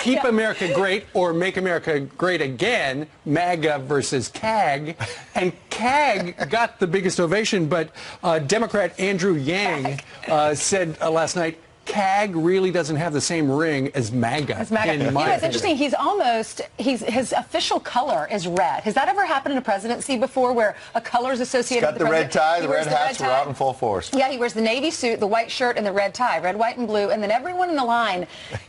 Keep America Great or Make America Great Again, MAGA versus CAG. And CAG got the biggest ovation, but Democrat Andrew Yang said last night, CAG really doesn't have the same ring as MAGA. You know, it's interesting. His official color is red. Has that ever happened in a presidency before, where a color is associated with the president? He's got the red tie, the red hats were out in full force. Yeah, he wears the navy suit, the white shirt, and the red tie, red, white, and blue, and then everyone in the line.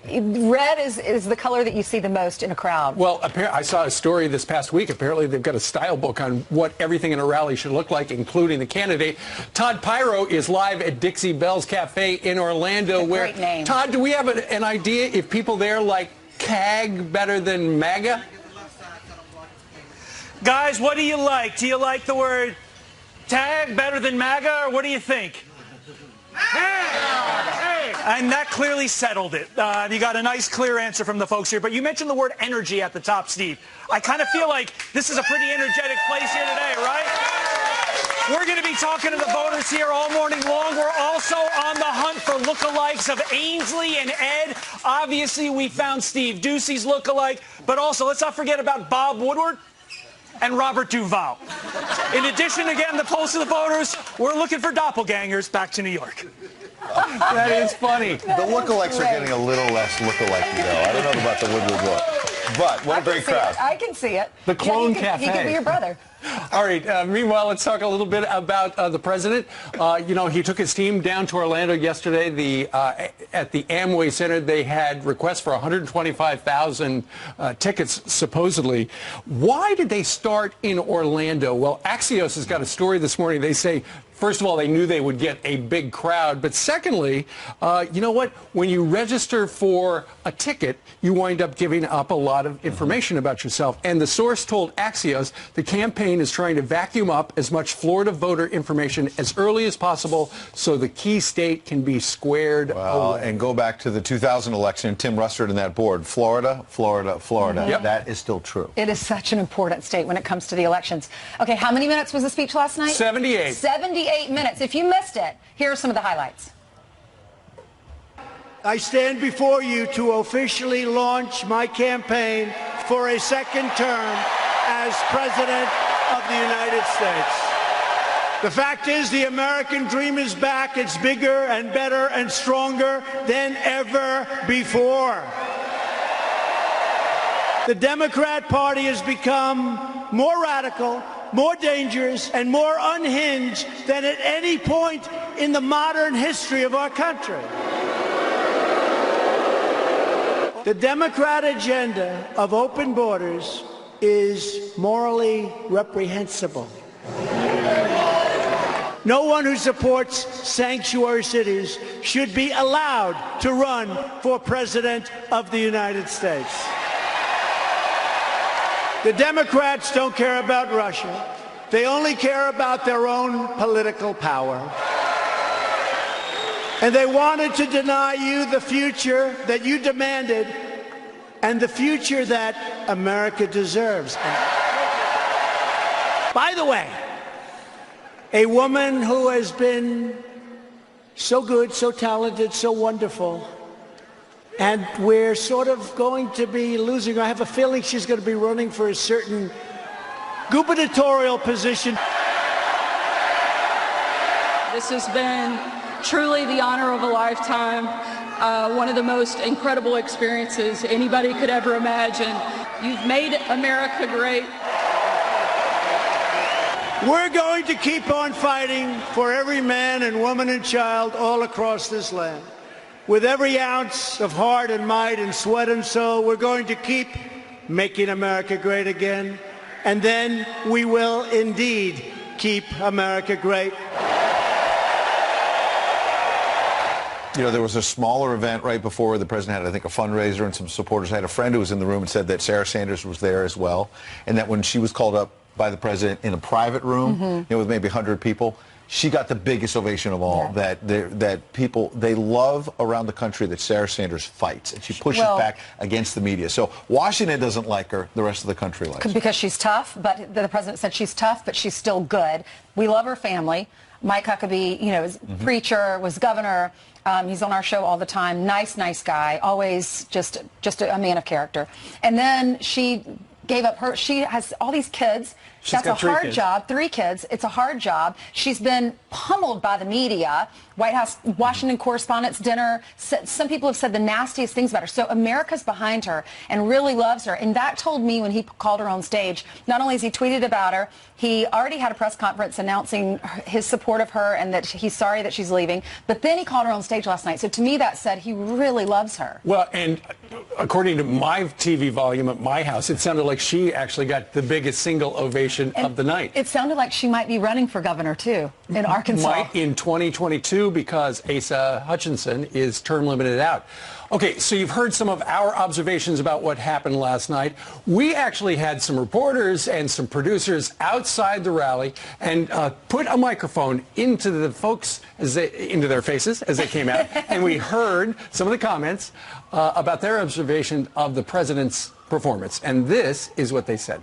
Red is the color that you see the most in a crowd. Well, I saw a story this past week. Apparently, they've got a style book on what everything in a rally should look like, including the candidate. Todd Pyro is live at Dixie Belle's Cafe in Orlando. Great name. Todd, do we have an idea if people there like CAG better than MAGA? Guys, what do you like? Do you like the word tag better than MAGA, or what do you think? Hey. And that clearly settled it. You got a nice, clear answer from the folks here. But you mentioned the word energy at the top, Steve. I kind of feel like this is a pretty energetic place here today, right? We're going to be talking to the voters here all morning long. We're also on the hunt for lookalikes of Ainsley and Ed. Obviously, we found Steve Ducey's lookalike. But also, let's not forget about Bob Woodward and Robert Duvall. In addition, again, the pulse of the voters, we're looking for doppelgangers back to New York. That is funny. The lookalikes are getting a little less lookalike, though. I don't know about the Woodward look. But what a great crowd. I can see it. The Clone Cafe. He could be your brother. All right. Meanwhile, let's talk a little bit about the president. You know, he took his team down to Orlando yesterday. At the Amway Center, they had requests for 125,000 tickets, supposedly. Why did they start in Orlando? Well, Axios has got a story this morning. They say, first of all, they knew they would get a big crowd. But secondly, you know what? When you register for a ticket, you wind up giving up a lot of information about yourself. And the source told Axios the campaign is trying to vacuum up as much Florida voter information as early as possible so the key state can be squared away. And go back to the 2000 election, Tim Russert and that board. Florida, Florida, Florida. Yep. That is still true. It is such an important state when it comes to the elections. Okay, how many minutes was the speech last night? 78. 78 minutes. If you missed it, here are some of the highlights. I stand before you to officially launch my campaign for a second term as President of the United States. The fact is, the American dream is back. It's bigger and better and stronger than ever before. The Democrat Party has become more radical, more dangerous, and more unhinged than at any point in the modern history of our country. The Democrat agenda of open borders is morally reprehensible. No one who supports sanctuary cities should be allowed to run for President of the United States. The Democrats don't care about Russia. They only care about their own political power. And they wanted to deny you the future that you demanded and the future that America deserves. By the way, a woman who has been so good, so talented, so wonderful, and we're sort of going to be losing her. I have a feeling she's going to be running for a certain gubernatorial position. This has been truly the honor of a lifetime, one of the most incredible experiences anybody could ever imagine. You've made America great. We're going to keep on fighting for every man and woman and child all across this land. With every ounce of heart and might and sweat and soul, we're going to keep making America great again. And then we will indeed keep America great. You know, there was a smaller event right before the president had, I think, a fundraiser and some supporters. I had a friend who was in the room and said that Sarah Sanders was there as well, and that when she was called up by the president in a private room, you know, with maybe 100 people, she got the biggest ovation of all. Yeah. That people, they love around the country that Sarah Sanders fights, and she pushes back against the media. So Washington doesn't like her, the rest of the country likes her. Because she's tough, but the president said she's tough, but she's still good. We love her family. Mike Huckabee, you know, is preacher, was governor, He's on our show all the time. Nice guy. Always just a man of character. And then she gave up her. She has all these kids. That's a hard job. 3 kids. It's a hard job. She's been pummeled by the media. White House, Washington Correspondents' Dinner. Some people have said the nastiest things about her. So America's behind her and really loves her. And that told me when he called her on stage, not only has he tweeted about her, he already had a press conference announcing his support of her and that he's sorry that she's leaving. But then he called her on stage last night. So to me, that said he really loves her. Well, and according to my TV volume at my house, it sounded like she actually got the biggest single ovation of the night. It sounded like she might be running for governor, too, in Arkansas. Might in 2022 because Asa Hutchinson is term limited out. Okay, so you've heard some of our observations about what happened last night. We actually had some reporters and some producers outside the rally and put a microphone into the folks, into their faces as they came out, and we heard some of the comments about their observation of the president's performance. And this is what they said.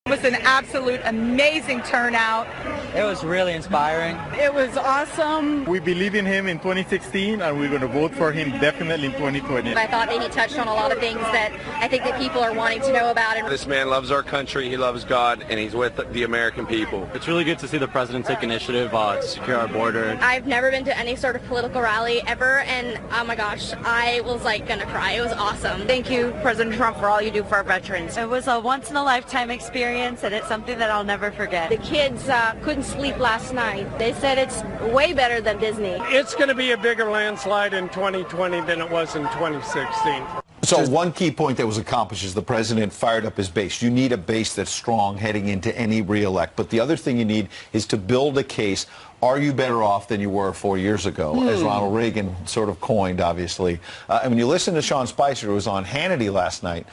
It was an absolute amazing turnout. It was really inspiring. It was awesome. We believe in him in 2016 and we're going to vote for him definitely in 2020. I thought that he touched on a lot of things that I think that people are wanting to know about. This man loves our country, he loves God, and he's with the American people. It's really good to see the president take initiative to secure our border. I've never been to any sort of political rally ever, and oh my gosh, I was like gonna cry. It was awesome. Thank you, President Trump, for all you do for our veterans. It was a once-in-a-lifetime experience, and it's something that I'll never forget. The kids couldn't sleep last night. They said it's way better than Disney. It's going to be a bigger landslide in 2020 than it was in 2016. So one key point that was accomplished is the president fired up his base. You need a base that's strong heading into any re-elect. But the other thing you need is to build a case. Are you better off than you were 4 years ago, as Ronald Reagan sort of coined, obviously. And when you listen to Sean Spicer, who was on Hannity last night,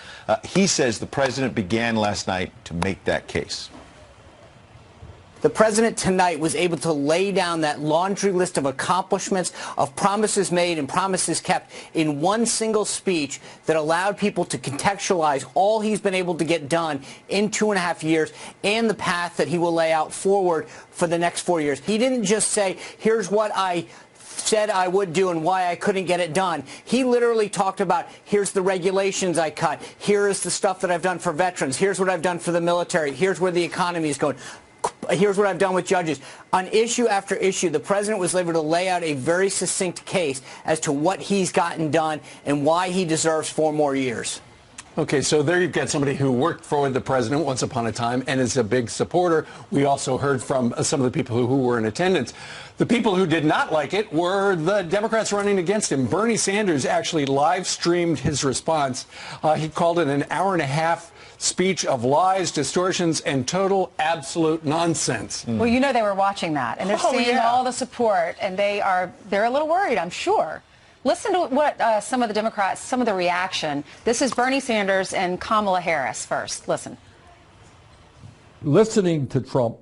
he says the president began last night to make that case. The president tonight was able to lay down that laundry list of accomplishments, of promises made and promises kept in one single speech that allowed people to contextualize all he's been able to get done in 2.5 years and the path that he will lay out forward for the next 4 years. He didn't just say, here's what I said I would do and why I couldn't get it done. He literally talked about, here's the regulations I cut, here is the stuff that I've done for veterans, here's what I've done for the military, here's where the economy is going. Here's what I've done with judges. On issue after issue, the president was able to lay out a very succinct case as to what he's gotten done and why he deserves 4 more years. Okay, so there you've got somebody who worked for the president once upon a time and is a big supporter. We also heard from some of the people who were in attendance. The people who did not like it were the Democrats running against him. Bernie Sanders actually live streamed his response. He called it an hour-and-a-half speech of lies, distortions, and total absolute nonsense. Well, you know they were watching that, and they're seeing all the support, and they're a little worried, I'm sure. Listen to what some of the Democrats, some of the reaction. This is Bernie Sanders and Kamala Harris first. Listen. Listening to Trump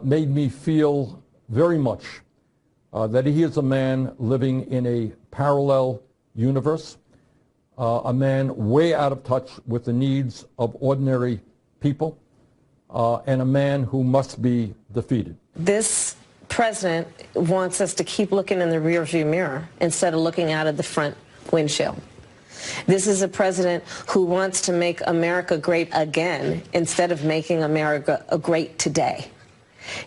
made me feel very much that he is a man living in a parallel universe, a man way out of touch with the needs of ordinary people, and a man who must be defeated. This president wants us to keep looking in the rearview mirror instead of looking out of the front windshield. This is a president who wants to make America great again instead of making America great today.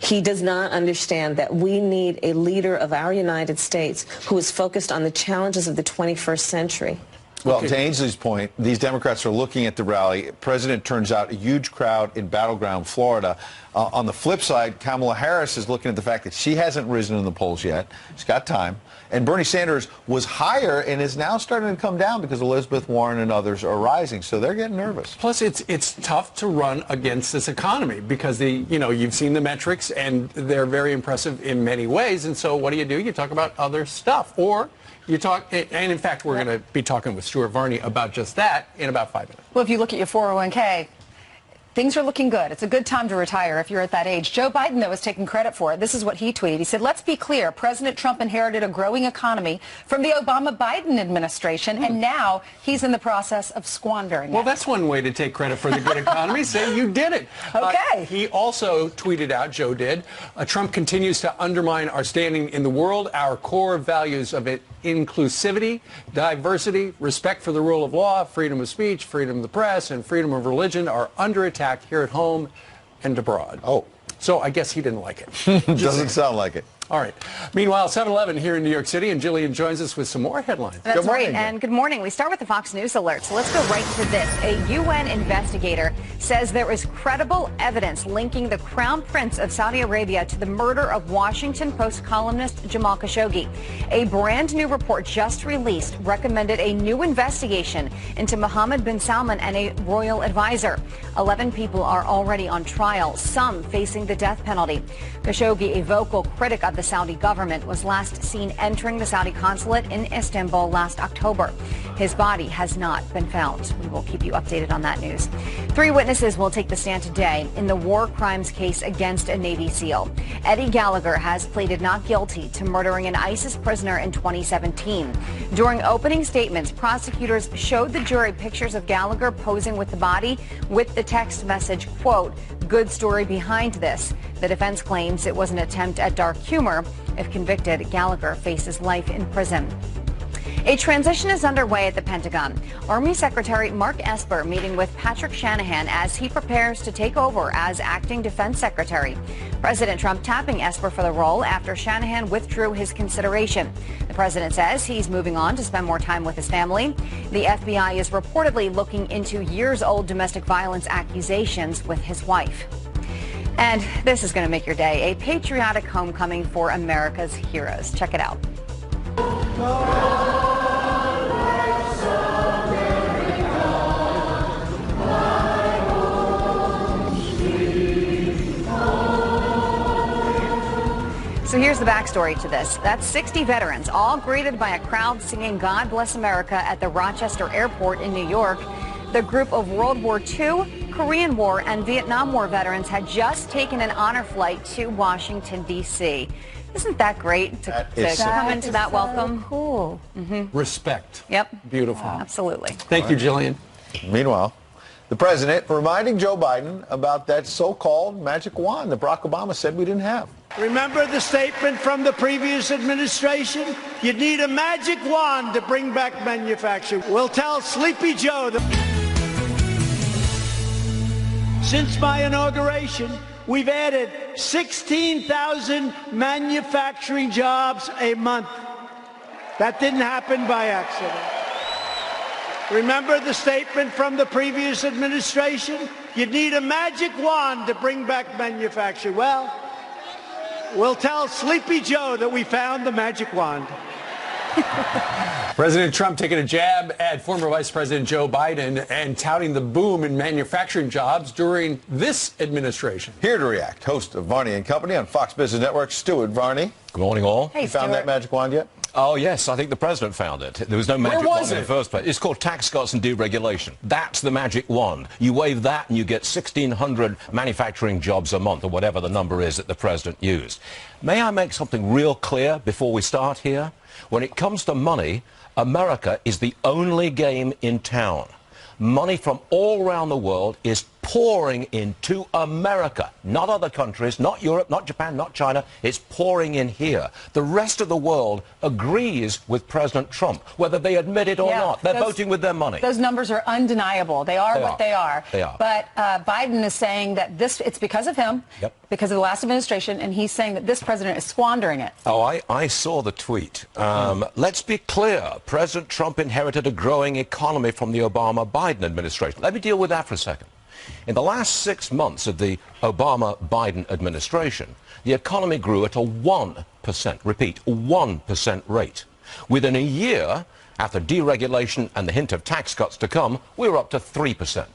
He does not understand that we need a leader of our United States who is focused on the challenges of the 21st century. Well, to Ainsley's point, these Democrats are looking at the rally. President turns out a huge crowd in battleground Florida. On the flip side, Kamala Harris is looking at the fact that she hasn't risen in the polls yet. She's got time. And Bernie Sanders was higher and is now starting to come down because Elizabeth Warren and others are rising. So they're getting nervous. Plus, it's tough to run against this economy because you've seen the metrics and they're very impressive in many ways. And so what do? You talk about other stuff, or you talk, and in fact, we're going to be talking with Stuart Varney about just that in about 5 minutes. Well, if you look at your 401k, Things are looking good. It's a good time to retire if you're at that age. Joe Biden, though, is taking credit for it. This is what he tweeted. He said, let's be clear. President Trump inherited a growing economy from the Obama-Biden administration, and now he's in the process of squandering it. Well, that's one way to take credit for the good economy. Say you did it. Okay. He also tweeted out, Joe did, Trump continues to undermine our standing in the world, our core values of inclusivity, diversity, respect for the rule of law, freedom of speech, freedom of the press, and freedom of religion are under attack here at home and abroad. Oh. So I guess he didn't like it. Doesn't sound like it. All right. Meanwhile, 7-Eleven here in New York City, and Jillian joins us with some more headlines. That's right, and good morning. We start with the Fox News alert, so let's go right to this. A UN investigator says there is credible evidence linking the Crown Prince of Saudi Arabia to the murder of Washington Post columnist Jamal Khashoggi. A brand new report just released recommended a new investigation into Mohammed bin Salman and a royal advisor. 11 people are already on trial, some facing the death penalty. Khashoggi, a vocal critic of the Saudi government, was last seen entering the Saudi consulate in Istanbul last October. His body has not been found. We will keep you updated on that news. 3 witnesses will take the stand today in the war crimes case against a Navy SEAL. Eddie Gallagher has pleaded not guilty to murdering an ISIS prisoner in 2017. During opening statements, prosecutors showed the jury pictures of Gallagher posing with the body with the text message, quote, "Good story behind this." The defense claims it was an attempt at dark humor. If convicted, Gallagher faces life in prison. A transition is underway at the Pentagon. Army Secretary Mark Esper meeting with Patrick Shanahan as he prepares to take over as acting defense secretary. President Trump tapping Esper for the role after Shanahan withdrew his consideration. The president says he's moving on to spend more time with his family. The FBI is reportedly looking into years-old domestic violence accusations with his wife. And this is going to make your day. A patriotic homecoming for America's heroes. Check it out. So here's the backstory to this. That's 60 veterans, all greeted by a crowd singing God Bless America at the Rochester Airport in New York. The group of World War II, Korean War, and Vietnam War veterans had just taken an honor flight to Washington, D.C. Isn't that great to come into that welcome? Cool. Respect. Yep. Beautiful. Absolutely. Thank you, Jillian. Meanwhile, the president reminding Joe Biden about that so-called magic wand that Barack Obama said we didn't have. Remember the statement from the previous administration? You'd need a magic wand to bring back manufacturing. We'll tell Sleepy Joe that since my inauguration, we've added 16,000 manufacturing jobs a month. That didn't happen by accident. Remember the statement from the previous administration? You'd need a magic wand to bring back manufacturing. Well, we'll tell Sleepy Joe that we found the magic wand. President Trump taking a jab at former Vice President Joe Biden and touting the boom in manufacturing jobs during this administration. Here to react, host of Varney and Company on Fox Business Network, Stuart Varney. Good morning, all. Hey, you found that magic wand yet? Oh, yes, I think the president found it. There was no magic wand in the first place. It's called tax cuts and deregulation. That's the magic wand. You wave that and you get 1,600 manufacturing jobs a month, or whatever the number is that the president used. May I make something real clear before we start here? When it comes to money, America is the only game in town. Money from all around the world is pouring into America, not other countries, not Europe, not Japan, not China. It's pouring in here. The rest of the world agrees with President Trump, whether they admit it or not. They're voting with their money. Those numbers are undeniable. They are what they are. They are. But Biden is saying that it's because of him, because of the last administration, and he's saying that this president is squandering it. Oh, I saw the tweet. Let's be clear. President Trump inherited a growing economy from the Obama-Biden administration. Let me deal with that for a second. In the last 6 months of the Obama-Biden administration, the economy grew at a 1%, repeat, 1% rate. Within a year, after deregulation and the hint of tax cuts to come, we were up to 3%.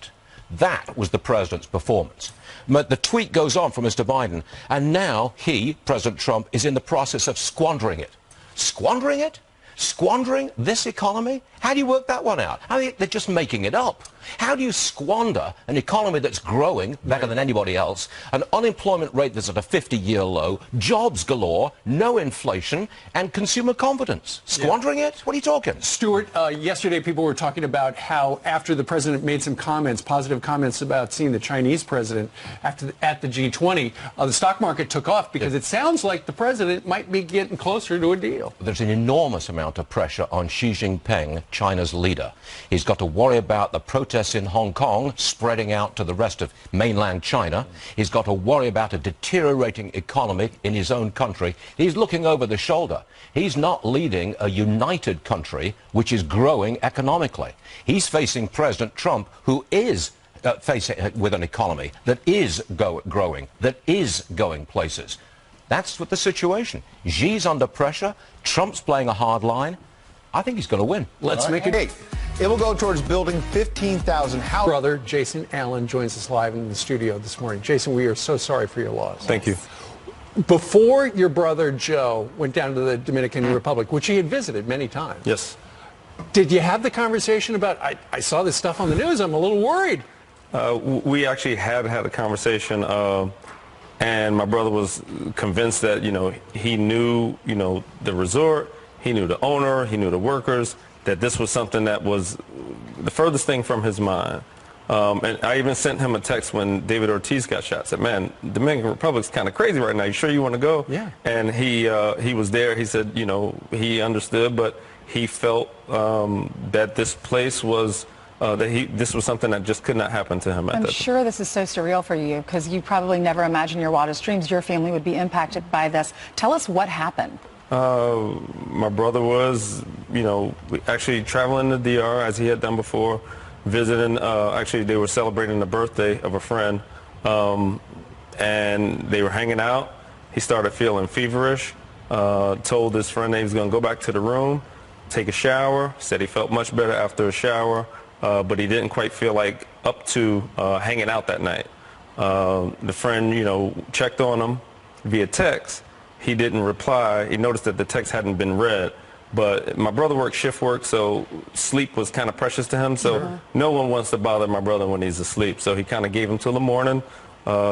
That was the president's performance. But the tweet goes on from Mr. Biden, and now he, President Trump, is in the process of squandering it. Squandering it? Squandering this economy? How do you work that one out? I mean, they're just making it up. How do you squander an economy that's growing better than anybody else, an unemployment rate that's at a 50-year low, jobs galore, no inflation, and consumer confidence? Squandering it? What are you talking? Stuart, yesterday people were talking about how after the president made some comments, positive comments about seeing the Chinese president at the G20, the stock market took off because it sounds like the president might be getting closer to a deal. There's an enormous amount of pressure on Xi Jinping, China's leader. He's got to worry about the protests in Hong Kong spreading out to the rest of mainland China. He's got to worry about a deteriorating economy in his own country. He's looking over the shoulder. He's not leading a united country which is growing economically. He's facing President Trump, who is facing with an economy that is growing, that is going places. That's what the situation. Xi's under pressure. Trump's playing a hard line. I think he's going to win. Let's make it. It will go towards building 15,000 houses. Brother Jason Allen joins us live in the studio this morning. Jason, we are so sorry for your loss. Thank you. Before your brother Joe went down to the Dominican Republic, which he had visited many times. Yes. Did you have the conversation about, I saw this stuff on the news, I'm a little worried? We actually had a conversation, and my brother was convinced that, he knew, the resort, he knew the owner, he knew the workers, that this was something that was the furthest thing from his mind. And I even sent him a text when David Ortiz got shot. I said, man, Dominican Republic's kind of crazy right now. You sure you want to go? Yeah. And he was there. He said, he understood, but he felt that this place was, this was something that just could not happen to him at that time. I'm sure this is so surreal for you because you probably never imagined your wildest dreams your family would be impacted by this. Tell us what happened. My brother was, actually traveling to DR as he had done before, visiting, actually they were celebrating the birthday of a friend, and they were hanging out. He started feeling feverish, told his friend that he was going to go back to the room, take a shower, said he felt much better after a shower, but he didn't quite feel like up to hanging out that night. The friend, checked on him via text. He didn't reply. He noticed that the text hadn't been read. But my brother worked shift work, so sleep was kind of precious to him. So no one wants to bother my brother when he's asleep. So he kind of gave him till the morning,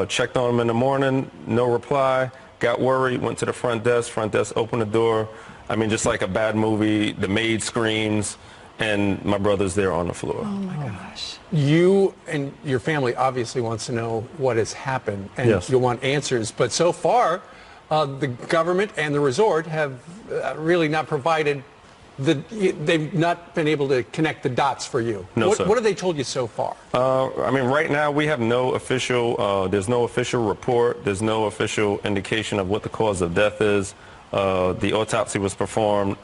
checked on him in the morning, no reply, got worried, went to the front desk opened the door. I mean, just like a bad movie, the maid screams, and my brother's there on the floor. Oh, my gosh. You and your family obviously wants to know what has happened, and yes. you'll want answers. But so far, the government and the resort have really not provided they've not been able to connect the dots for you. No, sir. What have they told you so far? I mean, right now we have no official, there's no official report. There's no official indication of what the cause of death is. The autopsy was performed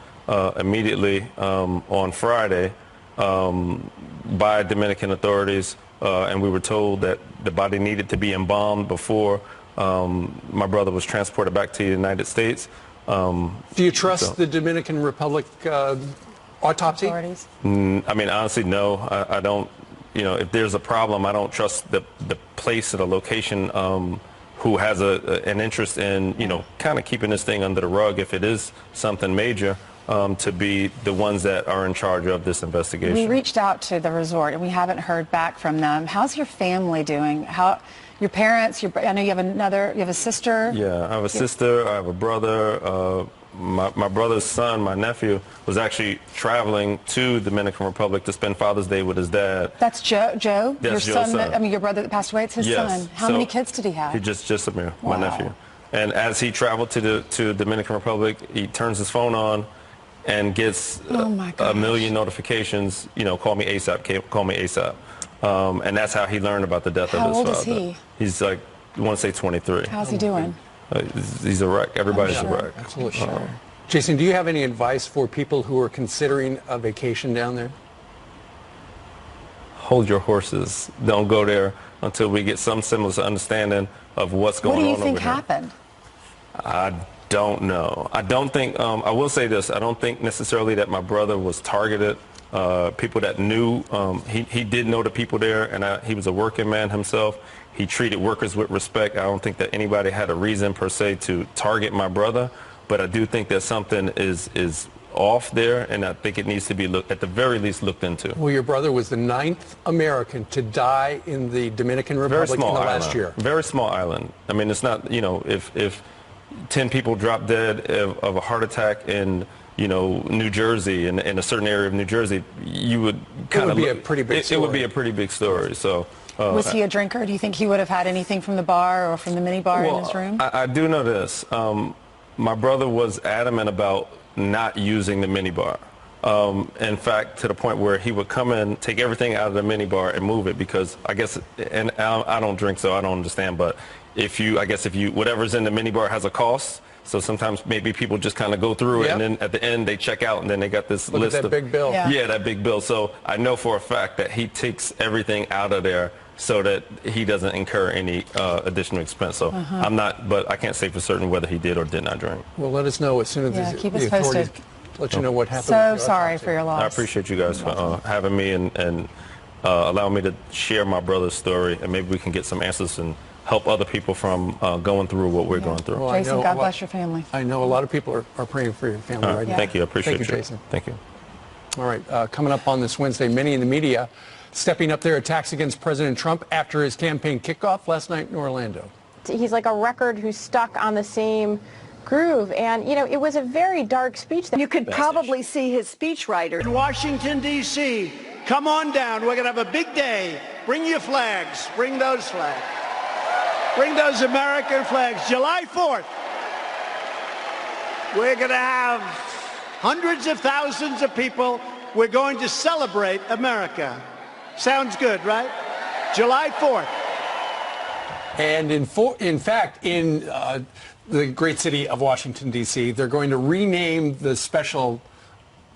immediately on Friday by Dominican authorities, and we were told that the body needed to be embalmed before my brother was transported back to the United States. Do you trust the Dominican Republic autopsy? Authorities? I mean, honestly, no. I don't. If there's a problem, I don't trust the place or the location who has an interest in, kind of keeping this thing under the rug if it is something major, to be the ones that are in charge of this investigation. We reached out to the resort and we haven't heard back from them. How's your family doing? Your parents, I know you have a sister. Yeah, I have a sister, I have a brother. My brother's son, my nephew, was actually traveling to Dominican Republic to spend Father's Day with his dad. That's Joe? That's your Joe's son? I mean, your brother that passed away, it's his yes. son. How many kids did he have? He just Amir, Wow. my nephew. And as he traveled to Dominican Republic, he turns his phone on and gets a million notifications, call me ASAP, call me ASAP. And that's how he learned about the death of his father. How old is he? He's like, I want to say 23. How's he doing? He's a wreck. Everybody's a wreck. Absolutely sure. Jason, do you have any advice for people who are considering a vacation down there? Hold your horses. Don't go there until we get some semblance of understanding of what's going on over there. What do you think happened? I don't know. I don't think, I will say this, I don't think necessarily that my brother was targeted. People that knew, he did know the people there, and he was a working man himself. He treated workers with respect. I don't think that anybody had a reason per se to target my brother, but I do think that something is off there, and I think it needs to be, at the very least, looked into. Well, your brother was the 9th American to die in the Dominican Republic in the last year. Very small island. I mean, it's not, you know, if 10 people drop dead of a heart attack in, you know, New Jersey, in a certain area of New Jersey, you would kind of... It would be a pretty big story. It would be a pretty big story, so... Was he a drinker? Do you think he would have had anything from the bar or from the mini bar in his room? I do know this. My brother was adamant about not using the mini bar. In fact, to the point where he would come in, take everything out of the mini bar and move it, because I guess, and I don't drink, so I don't understand, but whatever's in the mini bar has a cost. So sometimes maybe people just kind of go through it, and then at the end they check out, and then they got this list of that big bill. Yeah, that big bill. So I know for a fact that he takes everything out of there so that he doesn't incur any additional expense. So I'm not, but I can't say for certain whether he did or did not drink. Well, let us know as soon as the authorities let you know what happened. So sorry for your loss. I appreciate you guys for having me and allowing me to share my brother's story, and maybe we can get some answers and help other people from going through what we're going through. Well, Jason, God bless your family. I know a lot of people are praying for your family right now. Thank you. I appreciate you. Jason. Thank you. All right. Coming up on this Wednesday, many in the media stepping up their attacks against President Trump after his campaign kickoff last night in Orlando. He's like a record who's stuck on the same groove. And, you know, it was a very dark speech. You could probably see his speechwriter. In Washington, D.C., come on down. We're going to have a big day. Bring your flags. Bring those flags. Bring those American flags. July 4th, we're going to have hundreds of thousands of people. We're going to celebrate America. Sounds good, right? July 4th. And in fact, in the great city of Washington, D.C., they're going to rename the special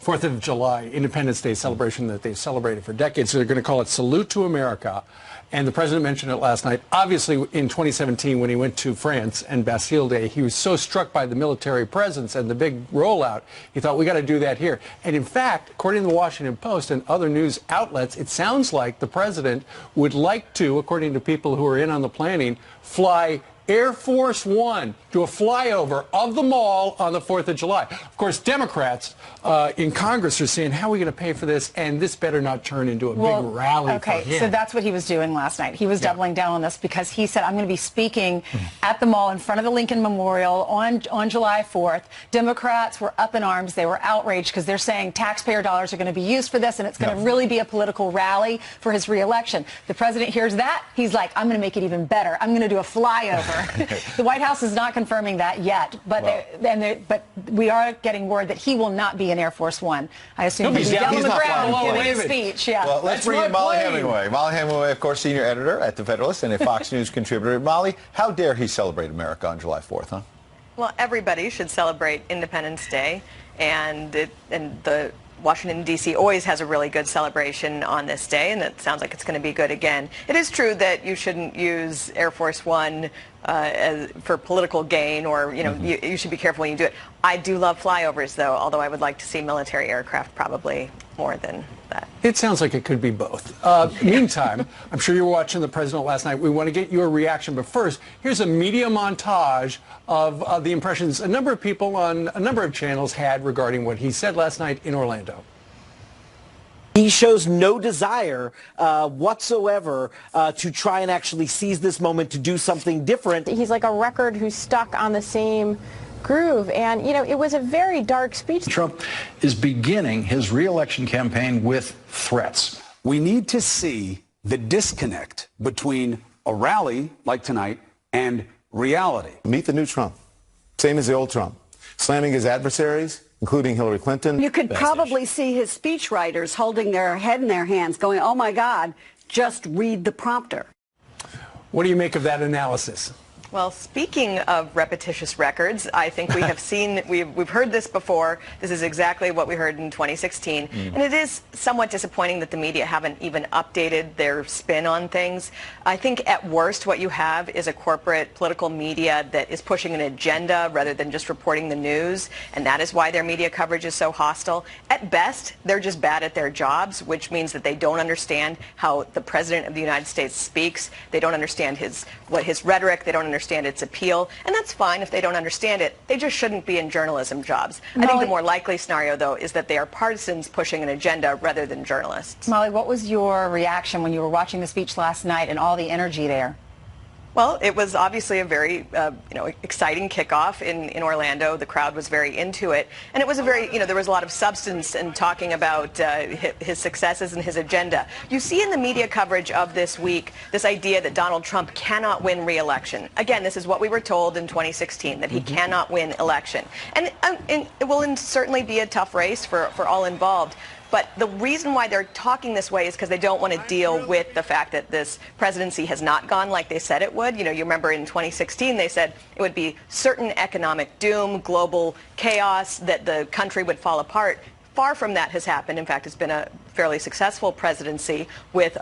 4th of July Independence Day celebration that they've celebrated for decades. So they're going to call it Salute to America. And the president mentioned it last night. Obviously, in 2017, when he went to France and Bastille Day, he was so struck by the military presence and the big rollout, he thought, we got to do that here. And in fact, according to the Washington Post and other news outlets, it sounds like the president would like to, according to people who are in on the planning, fly Air Force One, do a flyover of the mall on the 4th of July. Of course, Democrats in Congress are saying, how are we going to pay for this? And this better not turn into a big rally for him. Okay, so that's what he was doing last night. He was doubling down on this because he said, I'm going to be speaking at the mall in front of the Lincoln Memorial on July 4th. Democrats were up in arms. They were outraged because they're saying taxpayer dollars are going to be used for this, and it's going to really be a political rally for his reelection. The president hears that. He's like, I'm going to make it even better. I'm going to do a flyover. The White House is not confirming that yet, but but we are getting word that he will not be in Air Force One. I assume he'll be down on the ground giving a speech. Yeah. Well, let's bring in Molly Hemingway. Molly Hemingway, of course, senior editor at The Federalist and a Fox News contributor. Molly, how dare he celebrate America on July 4th, huh? Well, everybody should celebrate Independence Day, and the Washington, D.C. always has a really good celebration on this day, and it sounds like it's going to be good again. It is true that you shouldn't use Air Force One for political gain, or, you know, you should be careful when you do it. I do love flyovers, though, although I would like to see military aircraft probably more than that. It sounds like it could be both. Meantime, I'm sure you were watching the president last night. We want to get your reaction, but first, here's a media montage of the impressions a number of people on a number of channels had regarding what he said last night in Orlando. He shows no desire whatsoever to try and actually seize this moment to do something different. He's like a record who's stuck on the same groove. And, you know, it was a very dark speech. Trump is beginning his re-election campaign with threats. We need to see the disconnect between a rally like tonight and reality. Meet the new Trump. Same as the old Trump. Slamming his adversaries, including Hillary Clinton. You could probably see his speechwriters holding their head in their hands going, oh, my God, just read the prompter. What do you make of that analysis? Well, speaking of repetitious records, I think we have seen, we've heard this before. This is exactly what we heard in 2016. And it is somewhat disappointing that the media haven't even updated their spin on things. I think at worst what you have is a corporate political media that is pushing an agenda rather than just reporting the news. And that is why their media coverage is so hostile. At best, they're just bad at their jobs, which means that they don't understand how the President of the United States speaks. They don't understand his rhetoric. They don't understand understand its appeal, and that's fine if they don't understand it. They just shouldn't be in journalism jobs. I think the more likely scenario, though, is that they are partisans pushing an agenda rather than journalists. Molly, what was your reaction when you were watching the speech last night and all the energy there? Well, it was obviously a very, exciting kickoff in Orlando. The crowd was very into it, and it was a very, there was a lot of substance in talking about his successes and his agenda. You see in the media coverage of this week this idea that Donald Trump cannot win re-election. Again, this is what we were told in 2016, that he cannot win election, and it will certainly be a tough race for all involved. But the reason why they're talking this way is because they don't want to deal with the fact that this presidency has not gone like they said it would. You remember in 2016 they said it would be certain economic doom, global chaos, that the country would fall apart. Far from that has happened. In fact, it's been a fairly successful presidency with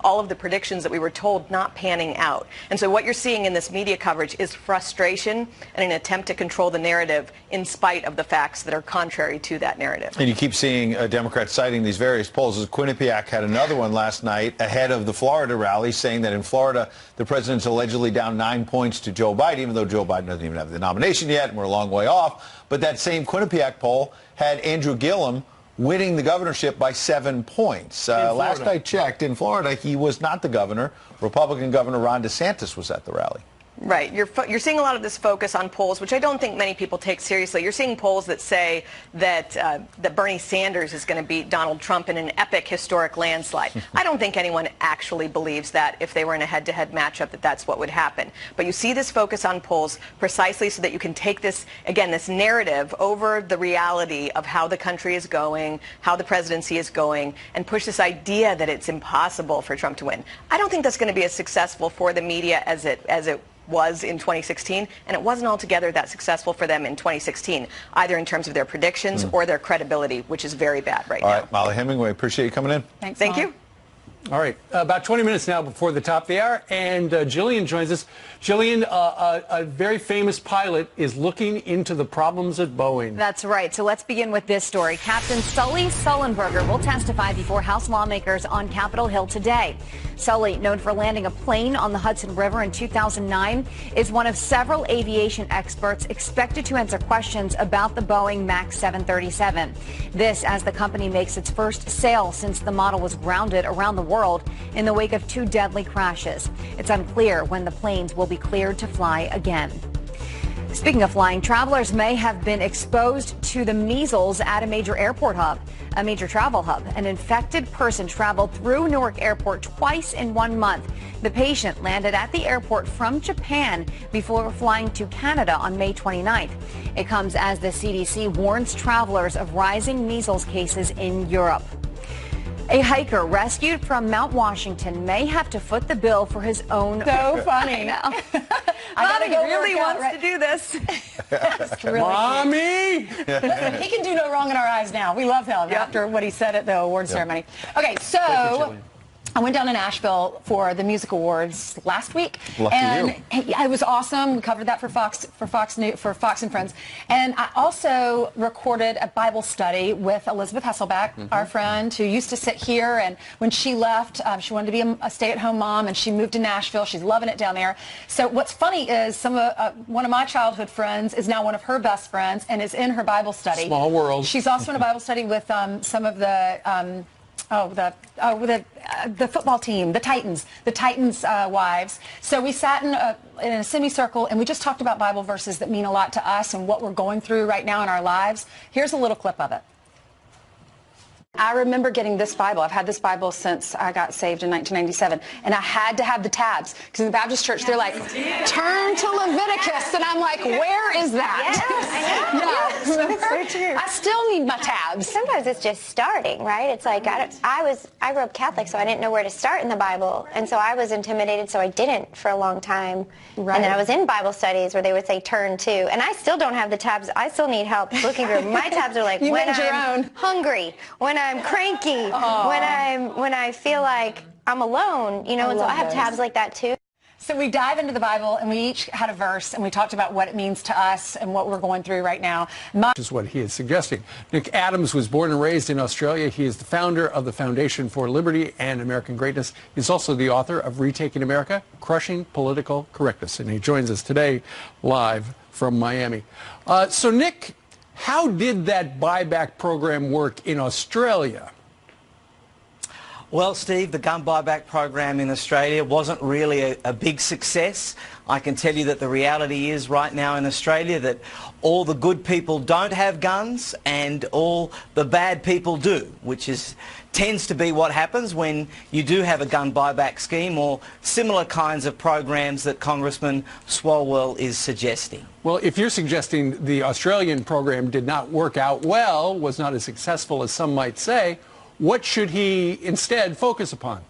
all of the predictions that we were told not panning out. And so what you're seeing in this media coverage is frustration and an attempt to control the narrative in spite of the facts that are contrary to that narrative. And you keep seeing Democrats citing these various polls. Quinnipiac had another one last night ahead of the Florida rally, saying that in Florida the president's allegedly down 9 points to Joe Biden, even though Joe Biden doesn't even have the nomination yet and we're a long way off. But that same Quinnipiac poll had Andrew Gillum winning the governorship by 7 points. Last I checked, in Florida, he was not the governor. Republican Governor Ron DeSantis was at the rally. Right. You're seeing a lot of this focus on polls, which I don't think many people take seriously. You're seeing polls that say that that Bernie Sanders is going to beat Donald Trump in an epic, historic landslide. I don't think anyone actually believes that if they were in a head-to-head matchup that that's what would happen. But you see this focus on polls precisely so that you can take this, again, this narrative over the reality of how the country is going, how the presidency is going, and push this idea that it's impossible for Trump to win. I don't think that's going to be as successful for the media as it was in 2016, and it wasn't altogether that successful for them in 2016, either in terms of their predictions or their credibility, which is very bad right now. All right, Molly Hemingway, appreciate you coming in. Thanks, Thank you. All right, about 20 minutes now before the top of the hour, and Jillian joins us. Jillian, a very famous pilot is looking into the problems at Boeing. That's right. So let's begin with this story. Captain Sully Sullenberger will testify before House lawmakers on Capitol Hill today. Sully, known for landing a plane on the Hudson River in 2009, is one of several aviation experts expected to answer questions about the Boeing MAX 737. This as the company makes its first sale since the model was grounded around the world in the wake of 2 deadly crashes. It's unclear when the planes will be cleared to fly again. Speaking of flying, travelers may have been exposed to the measles at a major airport hub, a major travel hub. An infected person traveled through Newark Airport twice in 1 month. The patient landed at the airport from Japan before flying to Canada on May 29th. It comes as the CDC warns travelers of rising measles cases in Europe. A hiker rescued from Mount Washington may have to foot the bill for his own. So funny. I Bobby really wants to do this. Really Mommy! He can do no wrong in our eyes now. We love him after what he said at the award ceremony. Okay, so I went down to Nashville for the Music Awards last week, and it was awesome. We covered that for Fox and Friends, and I also recorded a Bible study with Elizabeth Hasselbeck, our friend who used to sit here. And when she left, she wanted to be a stay-at-home mom, and she moved to Nashville. She's loving it down there. So what's funny is one of my childhood friends is now one of her best friends and is in her Bible study. Small world. She's also in a Bible study with some of the. The football team, the Titans wives. So we sat in a semicircle and we just talked about Bible verses that mean a lot to us and what we're going through right now in our lives. Here's a little clip of it. I remember getting this Bible. I've had this Bible since I got saved in 1997, and I had to have the tabs because in the Baptist church they're like, turn to Leviticus, and I'm like, where is that? Yeah, so true. I still need my tabs. Sometimes it's just starting, right? It's like I grew up Catholic, so I didn't know where to start in the Bible, and so I was intimidated, so I didn't for a long time. Right. And then I was in Bible studies where they would say turn to, and I still don't have the tabs. I still need help looking through. My tabs are like when I'm hungry, when I'm cranky, when I feel like I'm alone, and so I have tabs like that too. So we dive into the Bible, and we each had a verse, and we talked about what it means to us and what we're going through right now. Which is what he is suggesting. Nick Adams was born and raised in Australia. He is the founder of the Foundation for Liberty and American Greatness. He's also the author of Retaking America, Crushing Political Correctness. And he joins us today live from Miami. So, Nick, how did that buyback program work in Australia? Well, Steve, the gun buyback program in Australia wasn't really a big success. I can tell you that the reality is right now in Australia that all the good people don't have guns and all the bad people do, which tends to be what happens when you do have a gun buyback scheme or similar kinds of programs that Congressman Swalwell is suggesting. Well, if you're suggesting the Australian program did not work out well, was not as successful as some might say, what should he instead focus upon?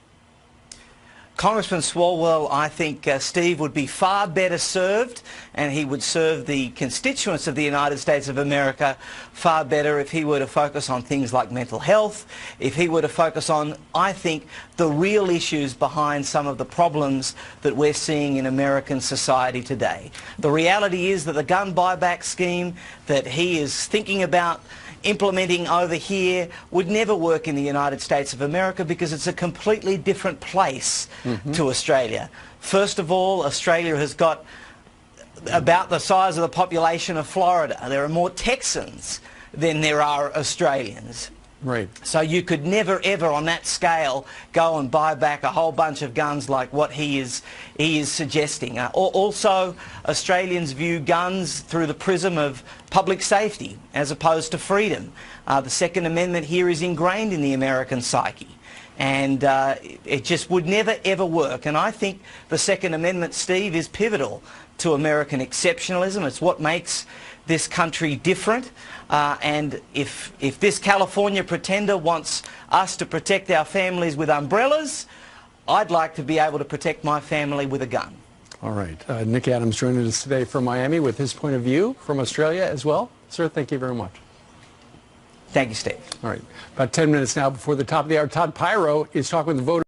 Congressman Swalwell, I think, Steve, would be far better served, and he would serve the constituents of the United States of America far better if he were to focus on things like mental health, if he were to focus on, I think, the real issues behind some of the problems that we're seeing in American society today. The reality is that the gun buyback scheme that he is thinking about implementing over here would never work in the United States of America because it's a completely different place to Australia. First of all, Australia has got about the size of the population of Florida. There are more Texans than there are Australians. Right. So you could never ever on that scale go and buy back a whole bunch of guns like what he is suggesting. Also, Australians view guns through the prism of public safety as opposed to freedom. The Second Amendment here is ingrained in the American psyche. And it just would never ever work. And I think the Second Amendment, Steve, is pivotal to American exceptionalism. It's what makes this country different. And if this California pretender wants us to protect our families with umbrellas, I'd like to be able to protect my family with a gun. All right. Nick Adams joining us today from Miami with his point of view from Australia as well. Sir, thank you very much. Thank you, Steve. All right. About 10 minutes now before the top of the hour. Todd Pyro is talking with the voters.